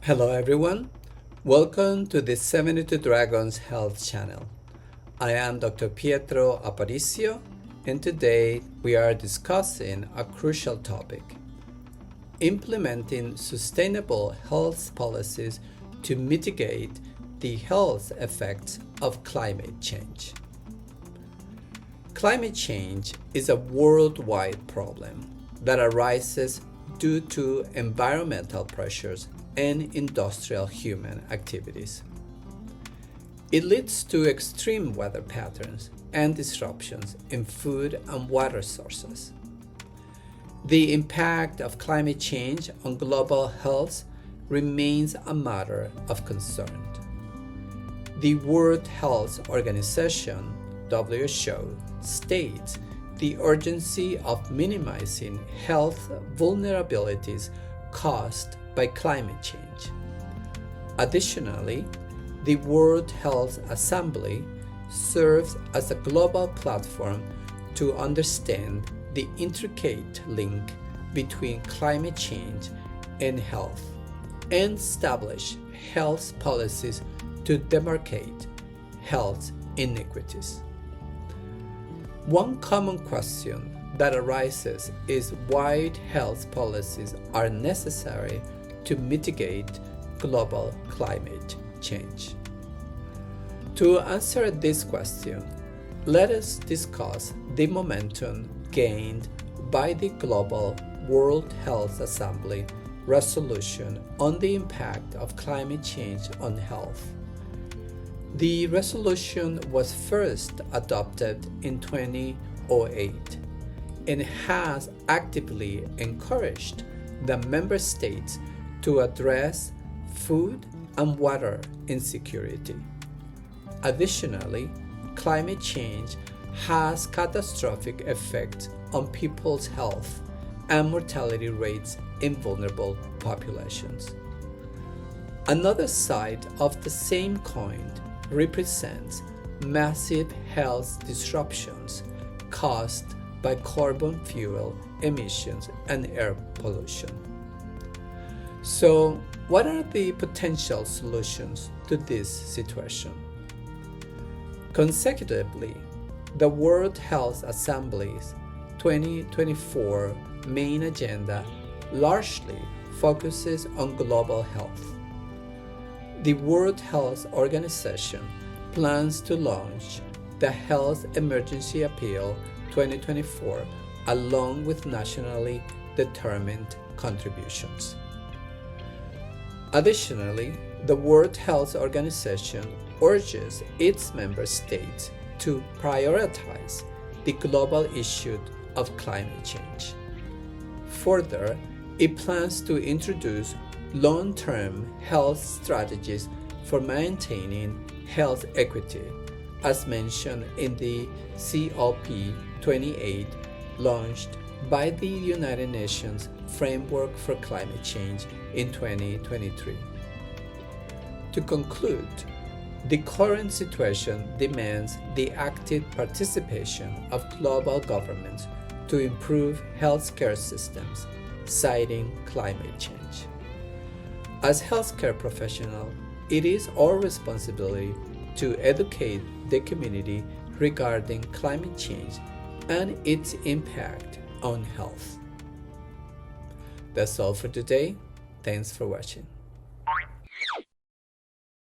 Hello everyone, welcome to the 72 Dragons Health Channel. I am Dr. Pietro Aparicio, and today we are discussing a crucial topic: implementing sustainable health policies to mitigate the health effects of climate change. Climate change is a worldwide problem that arises due to environmental pressures and industrial human activities. It leads to extreme weather patterns and disruptions in food and water sources. The impact of climate change on global health remains a matter of concern. The World Health Organization, WHO, states the urgency of minimizing health vulnerabilities caused by climate change. Additionally, the World Health Assembly serves as a global platform to understand the intricate link between climate change and health and establish health policies to demarcate health inequities. One common question that arises is why health policies are necessary to mitigate global climate change. To answer this question, let us discuss the momentum gained by the Global World Health Assembly resolution on the impact of climate change on health. The resolution was first adopted in 2008 and has actively encouraged the member states to address food and water insecurity. Additionally, climate change has catastrophic effects on people's health and mortality rates in vulnerable populations. Another side of the same coin represents massive health disruptions caused by carbon fuel emissions and air pollution. So, what are the potential solutions to this situation? Consecutively, the World Health Assembly's 2024 main agenda largely focuses on global health. The World Health Organization plans to launch the Health Emergency Appeal 2024 along with nationally determined contributions. Additionally, the World Health Organization urges its member states to prioritize the global issue of climate change. Further, it plans to introduce long-term health strategies for maintaining health equity, as mentioned in the COP28 launched by the United Nations Framework for Climate Change in 2023. To conclude, the current situation demands the active participation of global governments to improve healthcare systems, citing climate change. As healthcare professionals, it is our responsibility to educate the community regarding climate change and its impact on health. That's all for today. Thanks for watching.